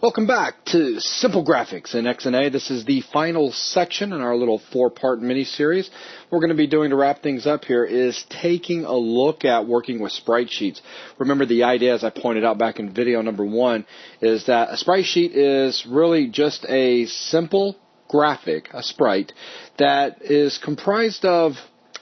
Welcome back to Simple Graphics in XNA. This is the final section in our little 4-part mini-series. What we're going to be doing to wrap things up here is taking a look at working with sprite sheets. Remember, the idea, as I pointed out back in video number 1, is that a sprite sheet is really just a simple graphic, a sprite, that is comprised of,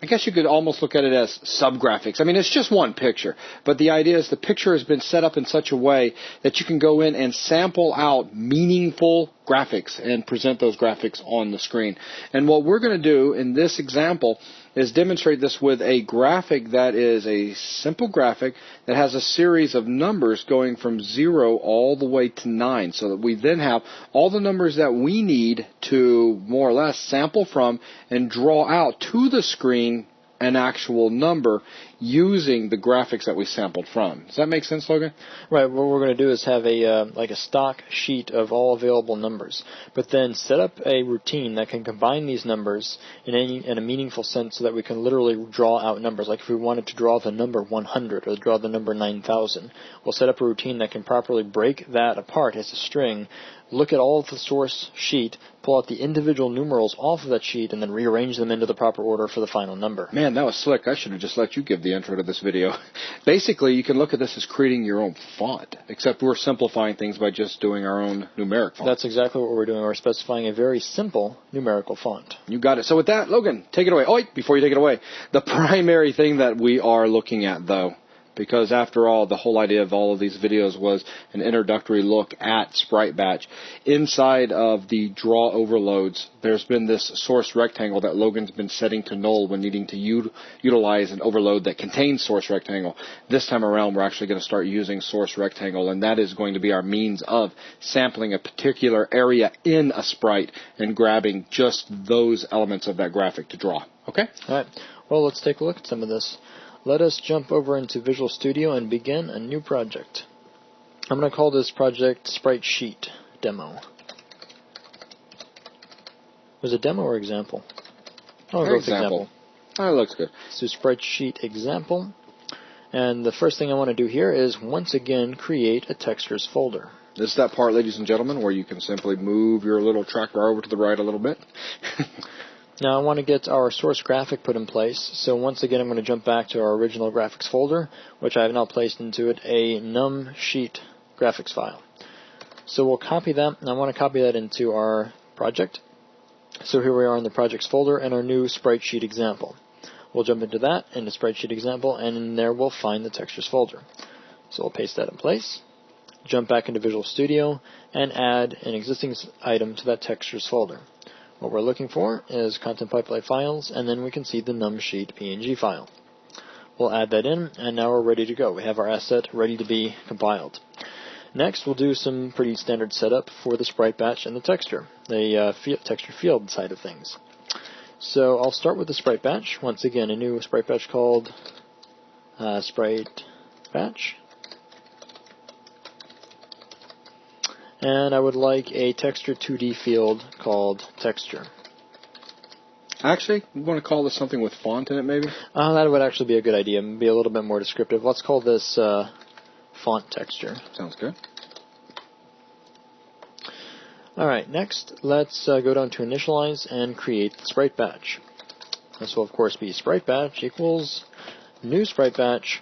I guess you could almost look at it as sub-graphics. I mean, it's just one picture, but the idea is the picture has been set up in such a way that you can go in and sample out meaningful graphics and present those graphics on the screen. And what we're going to do in this example is demonstrate this with a graphic that is a simple graphic that has a series of numbers going from 0 all the way to 9, so that we then have all the numbers that we need to more or less sample from and draw out to the screen an actual number using the graphics that we sampled from. Does that make sense, Logan? Right. What we're going to do is have a like a stock sheet of all available numbers, but then set up a routine that can combine these numbers in a meaningful sense, so that we can literally draw out numbers. Like if we wanted to draw the number 100 or draw the number 9,000, we'll set up a routine that can properly break that apart as a string, look at all of the source sheet, pull out the individual numerals off of that sheet, and then rearrange them into the proper order for the final number. Man, that was slick. I should have just let you give the intro to this video. Basically, you can look at this as creating your own font, except we're simplifying things by just doing our own numeric font. That's exactly what we're doing. We're specifying a very simple numerical font. You got it. So with that, Logan, take it away. Oh, wait, before you take it away, the primary thing that we are looking at, though, because after all, the whole idea of all of these videos was an introductory look at Sprite Batch. Inside of the draw overloads, there's been this source rectangle that Logan's been setting to null when needing to utilize an overload that contains source rectangle. This time around, we're actually going to start using source rectangle, and that is going to be our means of sampling a particular area in a sprite and grabbing just those elements of that graphic to draw. Okay? All right. Well, let's take a look at some of this. Let us jump over into Visual Studio and begin a new project. I'm going to call this project Sprite Sheet Demo. Was it demo or example? I'll go with example. Oh, that looks good. So Sprite Sheet Example. And the first thing I want to do here is once again create a textures folder. This is that part, ladies and gentlemen, where you can simply move your little trackbar over to the right a little bit. Now I want to get our source graphic put in place, so once again I'm going to jump back to our original graphics folder, which I have now placed into it a num sheet graphics file. So we'll copy that, and I want to copy that into our project. So here we are in the projects folder and our new sprite sheet example. We'll jump into that, into sprite sheet example, and in there we'll find the textures folder. So we'll paste that in place, jump back into Visual Studio, and add an existing item to that textures folder. What we're looking for is content pipeline files, and then we can see the numsheet PNG file. We'll add that in, and now we're ready to go. We have our asset ready to be compiled. Next, we'll do some pretty standard setup for the sprite batch and the texture, the texture field side of things. So I'll start with the sprite batch. Once again, a new sprite batch called Sprite Batch. And I would like a texture 2D field called texture. Actually, we want to call this something with font in it, maybe? That would actually be a good idea. Be a little bit more descriptive. Let's call this font texture. Sounds good. Alright, next let's go down to initialize and create the sprite batch. This will of course be sprite batch equals new sprite batch,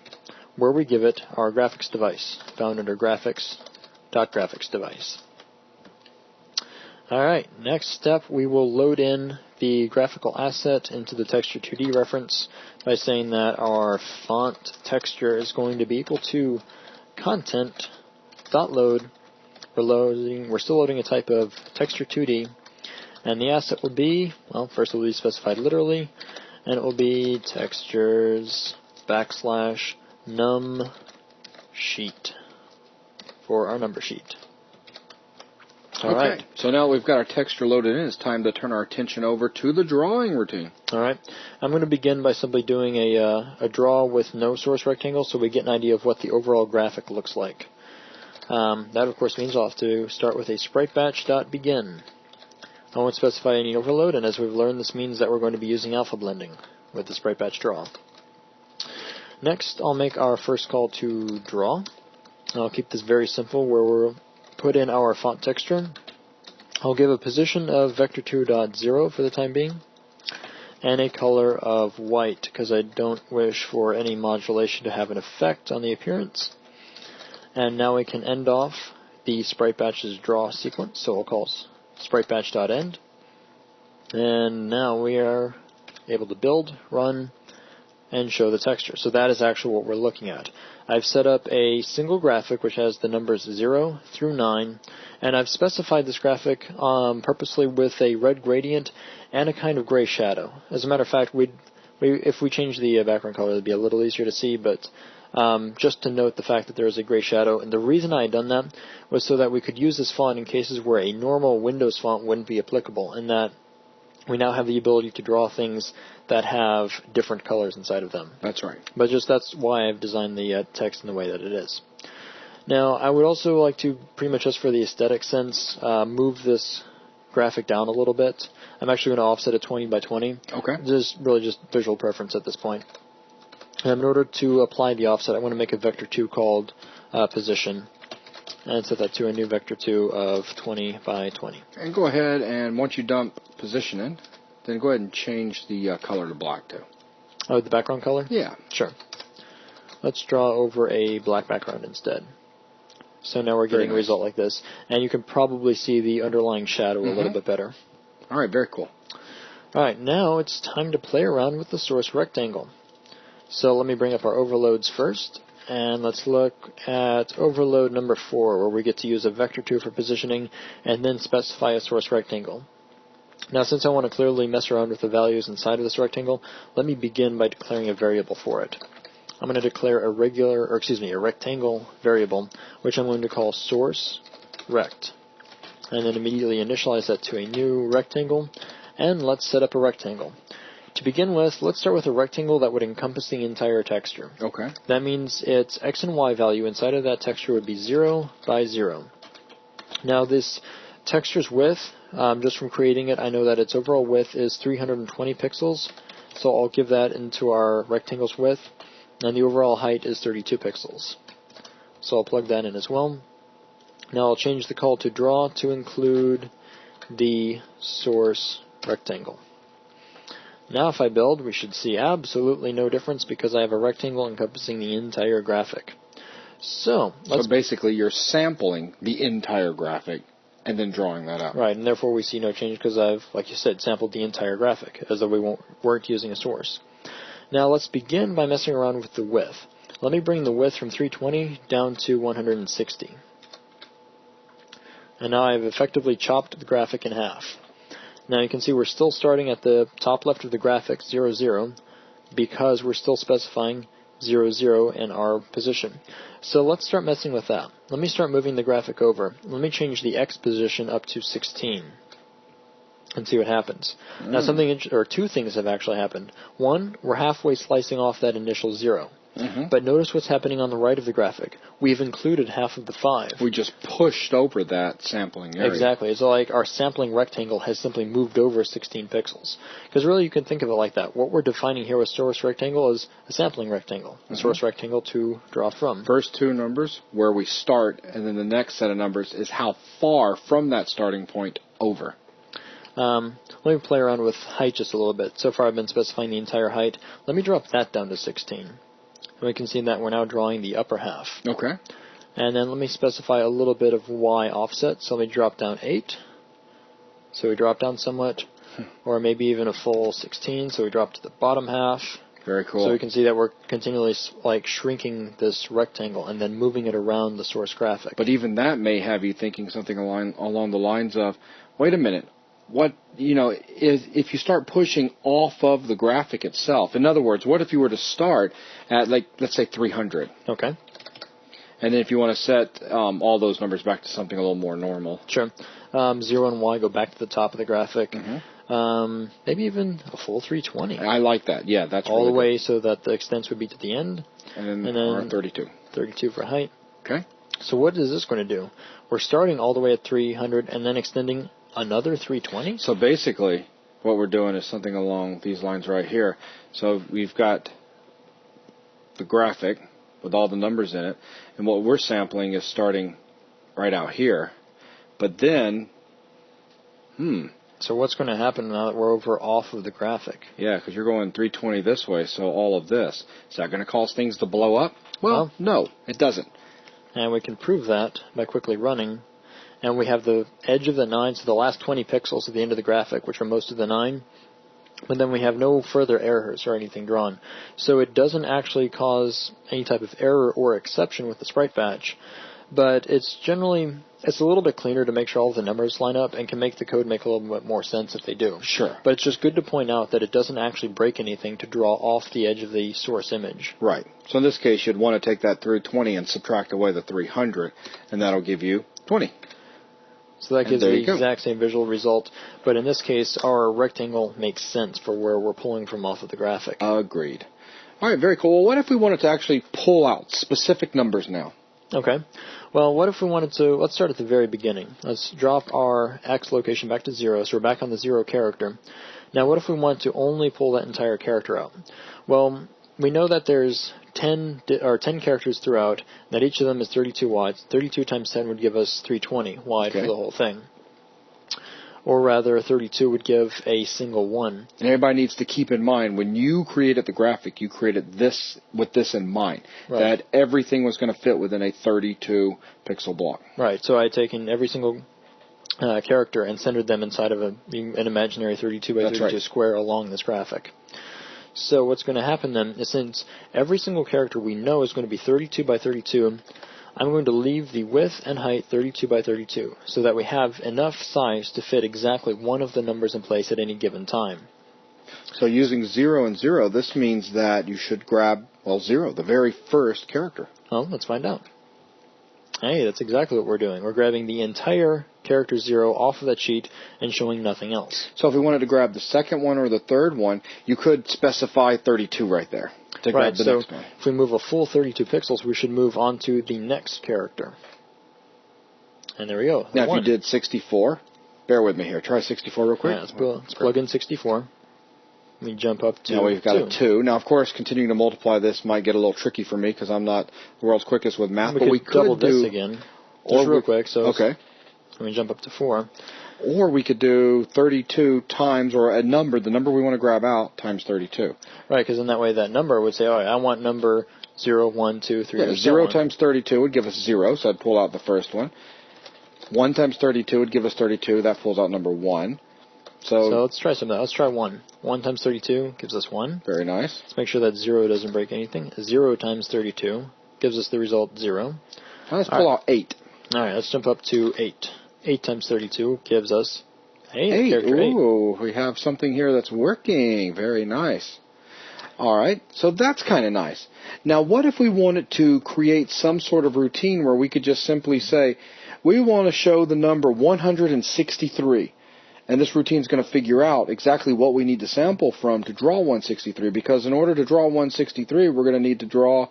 where we give it our graphics device, found under graphics.graphics device. Alright, next step, we will load in the graphical asset into the texture 2D reference by saying that our font texture is going to be equal to content.load. We're still loading a type of texture 2D, and the asset will be, well, first it will be specified literally, and it will be textures \num sheet for our number sheet. Alright. So now we've got our texture loaded in, it's time to turn our attention over to the drawing routine. Alright. I'm going to begin by simply doing a draw with no source rectangle so we get an idea of what the overall graphic looks like. That of course means I'll have to start with a spritebatch.begin. I won't specify any overload, and as we've learned, this means that we're going to be using alpha blending with the sprite batch draw. Next, I'll make our first call to draw. I'll keep this very simple, where we're put in our font texture. I'll give a position of vector2.0 for the time being, and a color of white, because I don't wish for any modulation to have an effect on the appearance. And now we can end off the sprite batch's draw sequence, so we'll call sprite batch.end. And now we are able to build, run, and show the texture. So that is actually what we're looking at. I've set up a single graphic which has the numbers 0 through 9, and I've specified this graphic purposely with a red gradient and a kind of gray shadow. As a matter of fact, if we change the background color, it would be a little easier to see, but just to note the fact that there is a gray shadow. And the reason I had done that was so that we could use this font in cases where a normal Windows font wouldn't be applicable, and that we now have the ability to draw things that have different colors inside of them. That's right. But that's why I've designed the text in the way that it is. Now, I would also like to, pretty much just for the aesthetic sense, move this graphic down a little bit. I'm actually going to offset it 20 by 20. Okay. Just visual preference at this point. And in order to apply the offset, I want to make a vector 2 called position, and set that to a new vector 2 of 20 by 20. And go ahead, and once you dump position in, then go ahead and change the color to black too. Oh, the background color? Yeah. Sure. Let's draw over a black background instead. So now we're getting a result like this. And you can probably see the underlying shadow a little bit better. All right, very cool. All right, now it's time to play around with the source rectangle. So let me bring up our overloads first. And let's look at overload number 4, where we get to use a vector 2 for positioning and then specify a source rectangle. Now, since I want to clearly mess around with the values inside of this rectangle, let me begin by declaring a variable for it. I'm going to declare a rectangle variable, which I'm going to call source rect. And then immediately initialize that to a new rectangle, and let's set up a rectangle. To begin with, let's start with a rectangle that would encompass the entire texture. Okay. That means its x and y value inside of that texture would be 0 by 0. Now this texture's width, just from creating it, I know that its overall width is 320 pixels, so I'll give that into our rectangle's width, and the overall height is 32 pixels. So I'll plug that in as well. Now I'll change the call to draw to include the source rectangle. Now if I build, we should see absolutely no difference because I have a rectangle encompassing the entire graphic. So basically you're sampling the entire graphic and then drawing that out. Right, and therefore we see no change because I've, like you said, sampled the entire graphic as though we weren't using a source. Now let's begin by messing around with the width. Let me bring the width from 320 down to 160. And now I've effectively chopped the graphic in half. Now you can see we're still starting at the top left of the graphic, 0, 0, because we're still specifying 0, 0 in our position. So let's start messing with that. Let me start moving the graphic over. Let me change the X position up to 16 and see what happens. Now two things have actually happened. One, we're halfway slicing off that initial 0. But notice what's happening on the right of the graphic. We've included half of the 5. We just pushed over that sampling area. Exactly. It's like our sampling rectangle has simply moved over 16 pixels. Because really you can think of it like that. What we're defining here with source rectangle is a sampling rectangle. A source rectangle to draw from. First two numbers, where we start, and then the next set of numbers is how far from that starting point over. Let me play around with height just a little bit. So far I've been specifying the entire height. Let me drop that down to 16. And we can see that we're now drawing the upper half. Okay. And then let me specify a little bit of Y offset. So let me drop down 8. So we drop down somewhat. Or maybe even a full 16. So we drop to the bottom half. Very cool. So we can see that we're continually shrinking this rectangle and then moving it around the source graphic. But even that may have you thinking something along the lines of, wait a minute. What, if you start pushing off of the graphic itself, in other words, what if you were to start at, let's say 300? Okay. And then if you want to set all those numbers back to something a little more normal. Sure. 0 and Y go back to the top of the graphic. Maybe even a full 320. I like that. Yeah, that's all really the way good. So that the extents would be to the end. And then 32. 32 for height. Okay. So what is this going to do? We're starting all the way at 300 and then extending another 320? So basically, what we're doing is something along these lines right here. So we've got the graphic with all the numbers in it, and what we're sampling is starting right out here. But then, So what's going to happen now that we're over off of the graphic? Yeah, because you're going 320 this way, so all of this. Is that going to cause things to blow up? Well, no, it doesn't. And we can prove that by quickly running. And we have the edge of the 9, so the last 20 pixels at the end of the graphic, which are most of the 9. But then we have no further errors or anything drawn. So it doesn't actually cause any type of error or exception with the sprite batch. But it's a little bit cleaner to make sure all the numbers line up and can make the code make a little bit more sense if they do. Sure. But it's just good to point out that it doesn't actually break anything to draw off the edge of the source image. Right. So in this case, you'd want to take that through 20 and subtract away the 300, and that'll give you 20. So that gives the exact same visual result, but in this case, our rectangle makes sense for where we're pulling from off of the graphic. Agreed. All right, very cool. Well, what if we wanted to actually pull out specific numbers now? Okay. Well, what if we wanted to, let's start at the very beginning. Let's drop our X location back to 0, so we're back on the 0 character. Now, what if we want to only pull that entire character out? Well, we know that there's 10 characters throughout, that each of them is 32 wide. 32 times 10 would give us 320 wide for the whole thing. Or rather, 32 would give a single 1. And everybody needs to keep in mind, when you created the graphic, you created this with this in mind, that everything was going to fit within a 32 pixel block. Right, so I had taken every single character and centered them inside of an imaginary 32 by 32 square along this graphic. So what's going to happen then is, since every single character we know is going to be 32 by 32, I'm going to leave the width and height 32 by 32 so that we have enough size to fit exactly one of the numbers in place at any given time. So using 0 and 0, this means that you should grab, 0, the very first character. Well, let's find out. Hey, that's exactly what we're doing. We're grabbing the entire character 0 off of that sheet and showing nothing else. So if we wanted to grab the second one or the third one, you could specify 32 right there to grab the next one. If we move a full 32 pixels, we should move on to the next character. And there we go. Now, if you did 64, bear with me here. Try 64 real quick. Yeah, let's plug in 64. We jump up to now we've got a 2. Now, of course, continuing to multiply this might get a little tricky for me because I'm not the world's quickest with math. We could double this again, just real quick. So okay. Let me jump up to 4. Or we could do 32 times, or the number we want to grab out, times 32. Right, because in that way that number would say, all right, I want number 0, 1, 2, 3, yeah, 0 times 32 would give us 0, so I'd pull out the first one. 1 times 32 would give us 32. That pulls out number 1. So let's try something. Let's try 1. 1 times 32 gives us 1. Very nice. Let's make sure that 0 doesn't break anything. 0 times 32 gives us the result 0. Now let's pull out 8. All right, let's jump up to 8. 8 times 32 gives us 8. Character 8. Ooh, we have something here that's working. Very nice. All right, so that's kind of nice. Now, what if we wanted to create some sort of routine where we could just simply say, we want to show the number 163. And this routine is going to figure out exactly what we need to sample from to draw 163. Because in order to draw 163, we're going to need to draw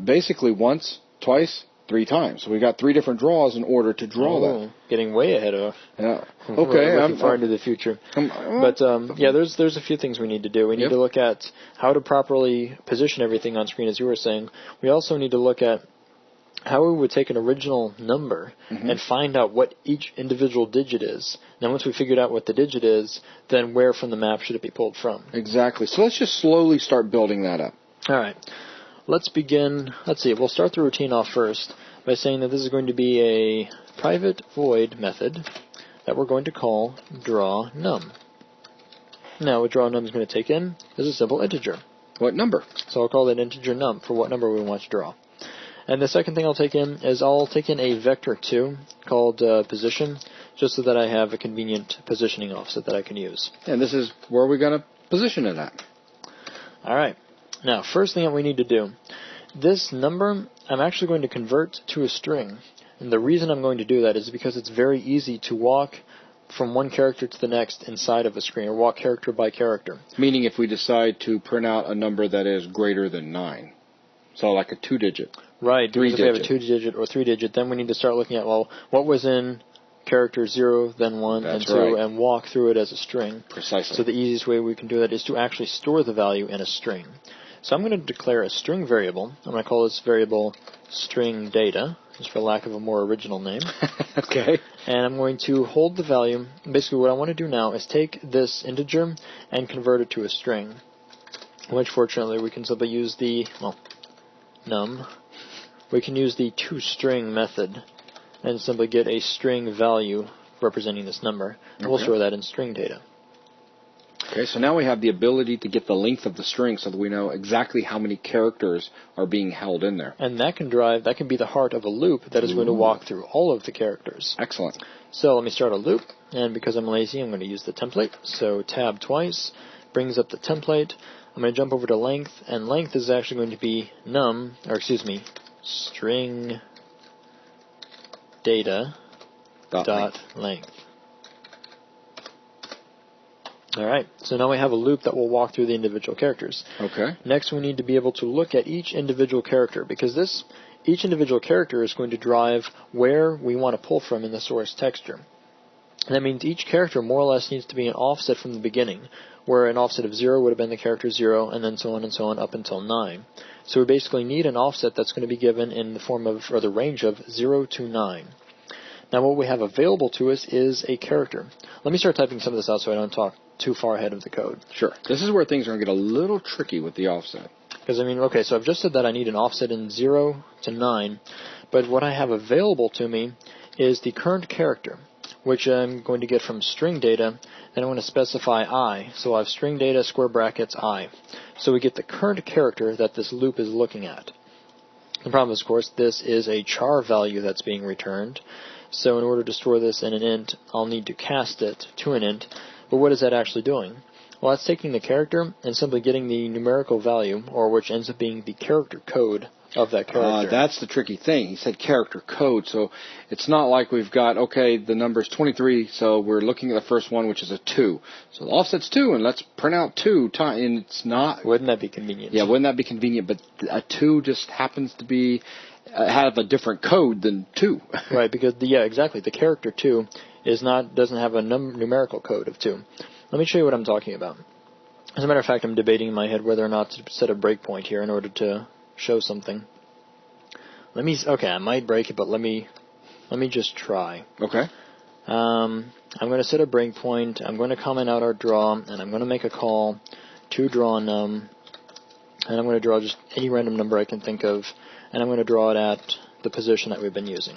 basically once, twice, 3 times. So we got 3 different draws in order to draw that. Getting way ahead of. Yeah. Okay. Looking far into the future. But yeah, there's a few things we need to do. We need to look at how to properly position everything on screen, as you were saying. We also need to look at how we would take an original number and find out what each individual digit is. Now, once we figured out what the digit is, then where from the map should it be pulled from? Exactly. So let's just slowly start building that up. All right. Let's begin. Let's see. We'll start the routine off first by saying that this is going to be a private void method that we're going to call drawNum. Now, what drawNum is going to take in is a simple integer. What number? So I'll call that integer num for what number we want to draw. And the second thing I'll take in is I'll take in a vector 2 called position, just so that I have a convenient positioning offset that I can use. And this is where we're going to position it at. All right. Now, first thing that we need to do, this number I'm actually going to convert to a string. And the reason I'm going to do that is because it's very easy to walk from one character to the next inside of a screen, or walk character by character. Meaning if we decide to print out a number that is greater than 9. So like a 2-digit. Right, because if we have a 2-digit or 3-digit, then we need to start looking at, well, what was in character 0, then 1, and 2, and walk through it as a string. Precisely. So the easiest way we can do that is to actually store the value in a string. So I'm going to declare a string variable. I'm going to call this variable string data, just for lack of a more original name. Okay. And I'm going to hold the value. Basically what I want to do now is take this integer and convert it to a string, which fortunately we can simply use the, num. We can use the toString method and simply get a string value representing this number. And we'll store that in string data. Okay, so now we have the ability to get the length of the string so that we know exactly how many characters are being held in there. And that can be the heart of a loop that is going to walk through all of the characters. Excellent. So let me start a loop, and because I'm lazy, I'm going to use the template. So tab twice, brings up the template. I'm going to jump over to length, and length is actually going to be string data dot length. Alright, so now we have a loop that will walk through the individual characters. Okay. Next we need to be able to look at each individual character, because each individual character is going to drive where we want to pull from in the source texture. That means each character more or less needs to be an offset from the beginning, where an offset of 0 would have been the character 0, and then so on up until 9. So we basically need an offset that's going to be given in the form of, or the range of 0 to 9. Now what we have available to us is a character. Let me start typing some of this out so I don't talk too far ahead of the code. Sure. This is where things are going to get a little tricky with the offset. Because, so I've just said that I need an offset in 0 to 9, but what I have available to me is the current character, which I'm going to get from string data, and I'm going to specify I. So I have string data square brackets I. So we get the current character that this loop is looking at. The problem is, of course, this is a char value that's being returned. So in order to store this in an int, I'll need to cast it to an int. But what is that actually doing? Well, that's taking the character and simply getting the numerical value, or which ends up being the character code of that character. That's the tricky thing. He said character code, so it's not like we've got, okay, the number's 23, so we're looking at the first one, which is a 2. So the offset's 2, and let's print out 2 times, and it's not... Wouldn't that be convenient? Yeah, wouldn't that be convenient? But a 2 just happens to be... have a different code than 2. Right, because, exactly, the character 2 doesn't have a numerical code of 2. Let me show you what I'm talking about. As a matter of fact, I'm debating in my head whether or not to set a breakpoint here in order to show something. I might break it, but let me just try. Okay. I'm going to set a breakpoint. I'm going to comment out our draw, and I'm going to make a call to draw num, and I'm going to draw just any random number I can think of, and I'm going to draw it at the position that we've been using.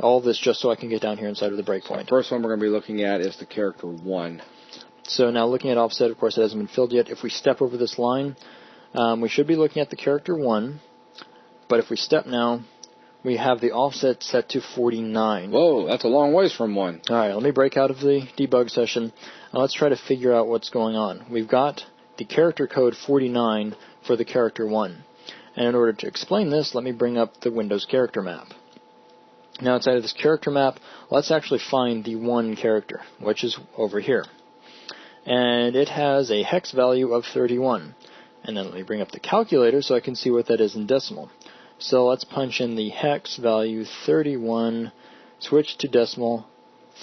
All of this just so I can get down here inside of the breakpoint. The first one we're going to be looking at is the character 1. So now looking at offset, of course, it hasn't been filled yet. If we step over this line, we should be looking at the character 1. But if we step now, we have the offset set to 49. Whoa, that's a long ways from 1. All right, let me break out of the debug session. Now let's try to figure out what's going on. We've got the character code 49 for the character 1. And in order to explain this, let me bring up the Windows character map. Now inside of this character map, let's actually find the 1 character, which is over here. And it has a hex value of 31. And then let me bring up the calculator so I can see what that is in decimal. So let's punch in the hex value 31, switch to decimal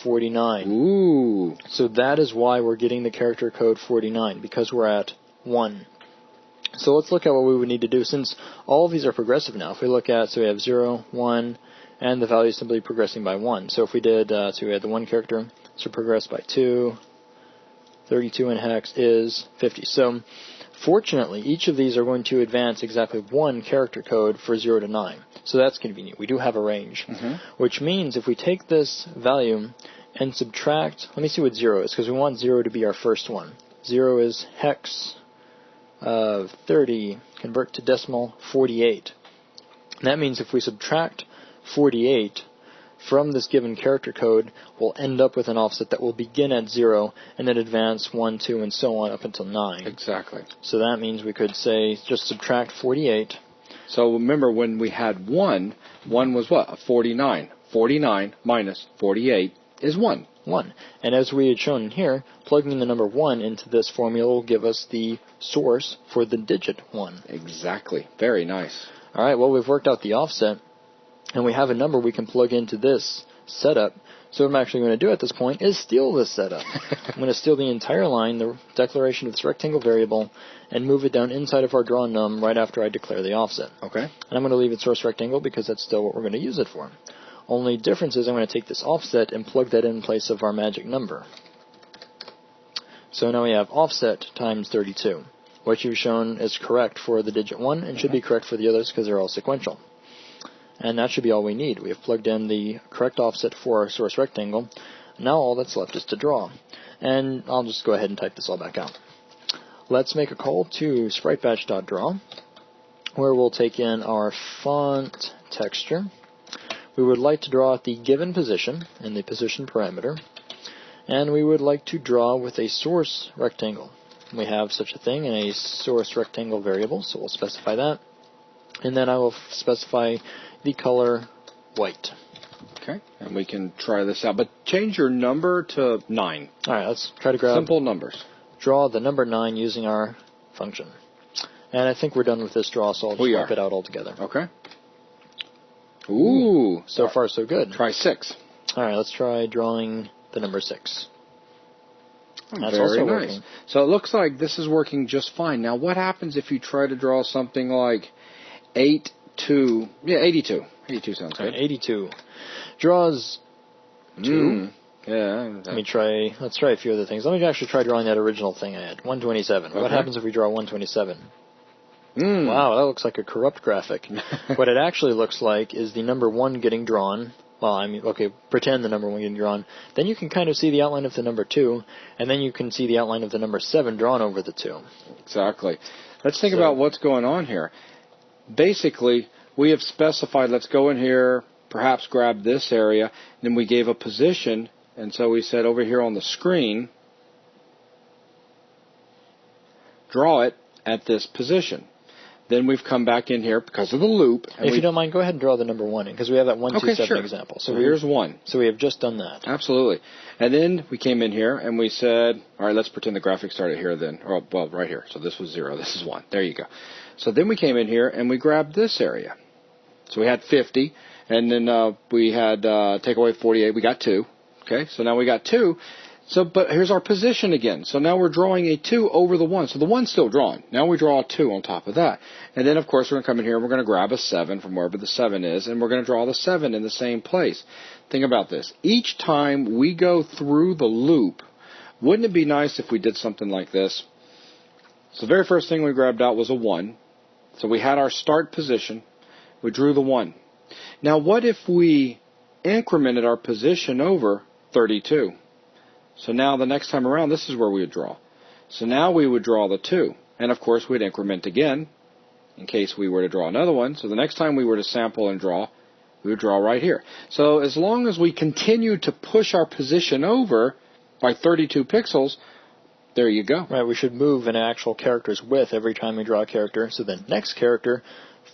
49. Ooh. So that is why we're getting the character code 49, because we're at 1. So let's look at what we would need to do, since all of these are progressive now. If we look at, so we have 0, 1, and the value is simply progressing by 1. So if we did, so we had the 1 character, so progress by 2, 32 in hex is 50. So fortunately, each of these are going to advance exactly 1 character code for 0 to 9. So that's convenient. We do have a range, which means if we take this value and subtract, let me see what 0 is, because we want 0 to be our first one. 0 is hex of 30, convert to decimal 48. And that means if we subtract 48 from this given character code, we'll end up with an offset that will begin at 0 and then advance 1, 2, and so on up until 9. Exactly. So that means we could say just subtract 48. So remember when we had 1 was what? A 49. 49 minus 48 is 1. 1. And as we had shown here, plugging the number 1 into this formula will give us the source for the digit 1. Exactly. Very nice. Alright, well, we've worked out the offset, and we have a number we can plug into this setup. So So what I'm actually going to do at this point is steal this setup. I'm going to steal the entire line, the declaration of this rectangle variable, and move it down inside of our draw num right after I declare the offset. Okay. And I'm going to leave it source rectangle because that's still what we're going to use it for. Only difference is I'm going to take this offset and plug that in place of our magic number. So now we have offset times 32. What you've shown is correct for the digit 1 and should be correct for the others because they're all sequential. And that should be all we need. We have plugged in the correct offset for our source rectangle. Now all that's left is to draw. And I'll just go ahead and type this all back out. Let's make a call to spritebatch.draw, where we'll take in our font texture. We would like to draw at the given position in the position parameter. And we would like to draw with a source rectangle. We have such a thing in a source rectangle variable, so we'll specify that. And then I will specify the color white. Okay, and we can try this out, but change your number to 9. All right, let's try to grab simple numbers. Draw the number 9 using our function. And I think we're done with this draw, so I'll just wipe it out altogether. Okay. Ooh. So far, so good. Try 6. All right, let's try drawing the number 6. That's Very also nice. working. So it looks like this is working just fine. Now, what happens if you try to draw something like 82? Yeah, 82. 82 sounds good. 82. Draws 2. Yeah. Let's try a few other things. Let me actually try drawing that original thing I had. 127. Okay. What happens if we draw 127? Wow, that looks like a corrupt graphic. What it actually looks like is the number 1 getting drawn. Well, I mean, okay, pretend the number 1 getting drawn. Then you can kind of see the outline of the number 2, and then you can see the outline of the number 7 drawn over the 2. Exactly. Let's think about what's going on here. Basically, we have specified, let's go in here, perhaps grab this area, and then we gave a position, and so we said over here on the screen, draw it at this position. Then we've come back in here because of the loop. And if you don't mind, go ahead and draw the number 1 in, because we have that 127 example. So here's 1. So we have just done that. Absolutely. And then we came in here and we said, all right, let's pretend the graphic started here then. Or, well, right here. So this was 0. This is 1. There you go. So then we came in here and we grabbed this area. So we had 50. And then we had take away 48. We got 2. Okay. So now we got 2. So, but here's our position again. So now we're drawing a 2 over the 1. So the 1's still drawn. Now we draw a 2 on top of that. And then, of course, we're going to come in here and we're going to grab a 7 from wherever the 7 is, and we're going to draw the 7 in the same place. Think about this. Each time we go through the loop, wouldn't it be nice if we did something like this? So the very first thing we grabbed out was a 1. So we had our start position. We drew the 1. Now, what if we incremented our position over 32? So now the next time around, this is where we would draw. So now we would draw the 2. And, of course, we'd increment again in case we were to draw another one. So the next time we were to sample and draw, we would draw right here. So as long as we continue to push our position over by 32 pixels, there you go. Right, we should move an actual character's width every time we draw a character, so the next character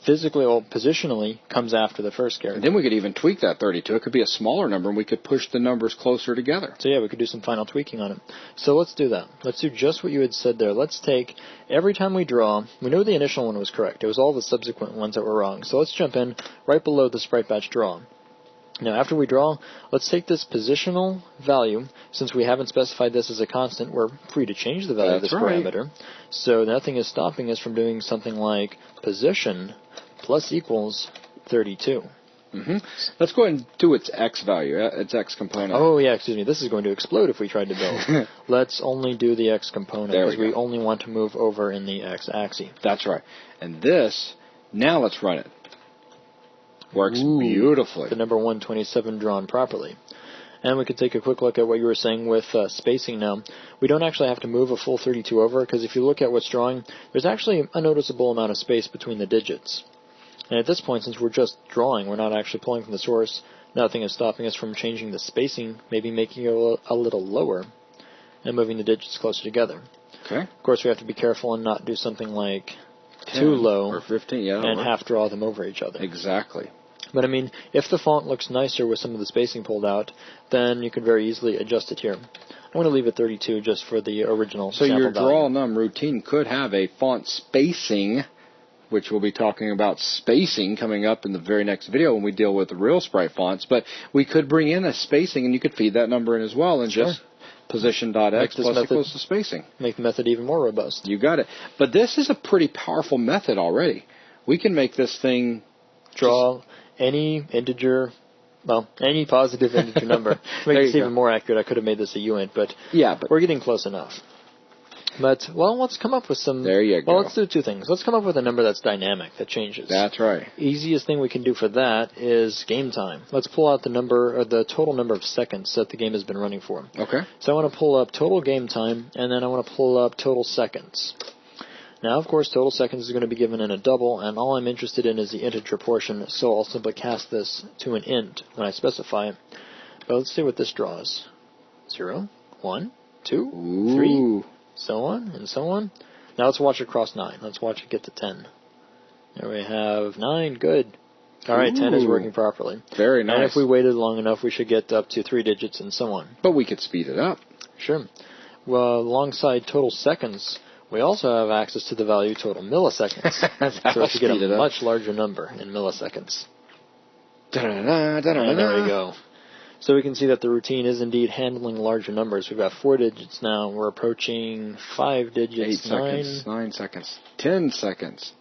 physically or positionally comes after the first character. And then we could even tweak that 32. It could be a smaller number, and we could push the numbers closer together. So yeah, we could do some final tweaking on it. So let's do that. Let's do just what you had said there. Let's take, every time we draw, we know the initial one was correct. It was all the subsequent ones that were wrong. So let's jump in right below the sprite batch draw. Now, after we draw, let's take this positional value. Since we haven't specified this as a constant, we're free to change the value of this parameter. So nothing is stopping us from doing something like position plus equals 32. Let's go ahead and do its x value, its x component. Oh, yeah, excuse me. This is going to explode if we tried to build. Let's only do the x component because we only want to move over in the x-axis. That's right. And this, now let's run it. Works beautifully. The number 127 drawn properly. And we could take a quick look at what you were saying with spacing now. We don't actually have to move a full 32 over, because if you look at what's drawing, there's actually a noticeable amount of space between the digits. And at this point, since we're just drawing, we're not actually pulling from the source, nothing is stopping us from changing the spacing, maybe making it a little lower, and moving the digits closer together. Okay. Of course, we have to be careful and not do something like too low or 15, yeah, and half draw them over each other. Exactly. But I mean, if the font looks nicer with some of the spacing pulled out, then you could very easily adjust it here. I'm going to leave it 32 just for the original sample So your value. draw num routine could have a font spacing which we'll be talking about spacing coming up in the very next video when we deal with the real sprite fonts. But we could bring in a spacing, and you could feed that number in as well, and just position.x plus equals the spacing. Make the method even more robust. You got it. But this is a pretty powerful method already. We can make this thing draw any integer, well, any positive integer number. To make this even more accurate, I could have made this a uint, but we're getting close enough. But, well, let's come up with some... There you go. Well, let's do two things. Let's come up with a number that's dynamic, that changes. That's right. Easiest thing we can do for that is game time. Let's pull out the number, or the total number of seconds that the game has been running for. Okay. So I want to pull up total game time, and then I want to pull up total seconds. Now, of course, total seconds is going to be given in a double, and all I'm interested in is the integer portion, so I'll simply cast this to an int when I specify it. But let's see what this draws. 0, 1, 2, 3... so on, and so on. Now let's watch it cross 9. Let's watch it get to 10. There we have 9. Good. All right, 10 is working properly. Very nice. And if we waited long enough, we should get up to 3 digits and so on. But we could speed it up. Sure. Well, alongside total seconds, we also have access to the value total milliseconds. So we should get a much larger number in milliseconds. And there we go. So we can see that the routine is indeed handling larger numbers. We've got 4 digits now. We're approaching 5 digits. 8 seconds, 9 seconds, 10 seconds.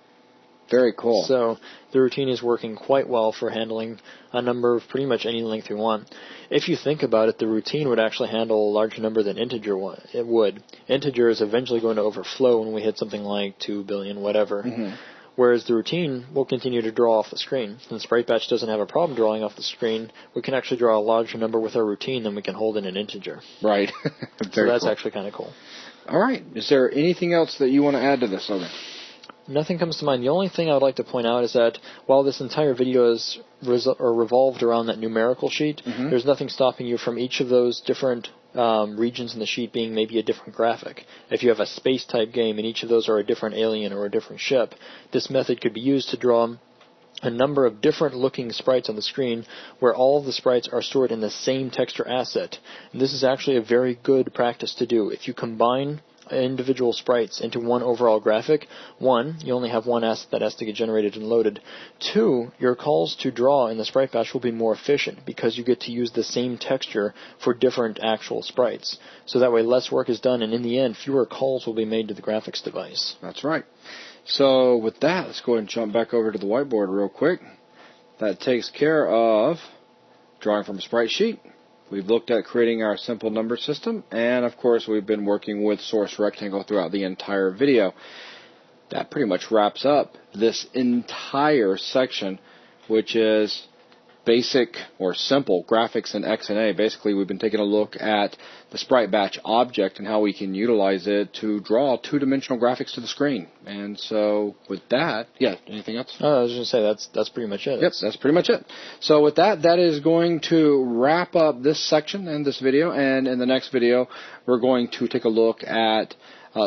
Very cool. So the routine is working quite well for handling a number of pretty much any length you want. If you think about it, the routine would actually handle a larger number than integer it would. Integer is eventually going to overflow when we hit something like 2 billion, whatever. Whereas the routine will continue to draw off the screen. And Sprite Batch doesn't have a problem drawing off the screen. We can actually draw a larger number with our routine than we can hold in an integer. Right. So that's actually kind of cool. All right. Is there anything else that you want to add to this, Logan? Nothing comes to mind. The only thing I would like to point out is that while this entire video is revolved around that numerical sheet, there's nothing stopping you from each of those different regions in the sheet being maybe a different graphic. If you have a space-type game and each of those are a different alien or a different ship, this method could be used to draw a number of different-looking sprites on the screen where all of the sprites are stored in the same texture asset. And this is actually a very good practice to do. If you combine individual sprites into one overall graphic, 1, you only have one asset that has to get generated and loaded. 2, your calls to draw in the Sprite Batch will be more efficient because you get to use the same texture for different actual sprites. So that way less work is done, and in the end, fewer calls will be made to the graphics device. That's right. So with that, let's go ahead and jump back over to the whiteboard real quick. That takes care of drawing from a sprite sheet. We've looked at creating our simple number system, and of course we've been working with source rectangle throughout the entire video. That pretty much wraps up this entire section, which is basic or simple graphics in XNA. Basically, we've been taking a look at the Sprite Batch object and how we can utilize it to draw two-dimensional graphics to the screen. And so with that, anything else? I was going to say that's pretty much it. Yep, that's pretty much it. So with that, that is going to wrap up this section and this video. And in the next video, we're going to take a look at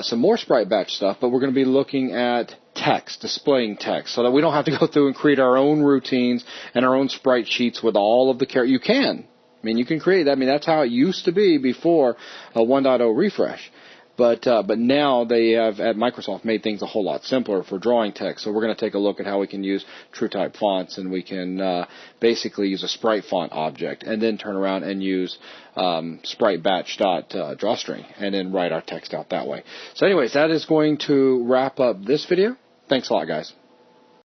some more Sprite Batch stuff, but we're going to be looking at text, displaying text, so that we don't have to go through and create our own routines and our own sprite sheets with all of the characters. You can. I mean, you can create that. I mean, that's how it used to be before a 1.0 refresh. But now they have, at Microsoft, made things a whole lot simpler for drawing text. So we're going to take a look at how we can use TrueType fonts, and we can basically use a sprite font object, and then turn around and use sprite batch.drawstring, and then write our text out that way. So anyways, that is going to wrap up this video. Thanks a lot, guys.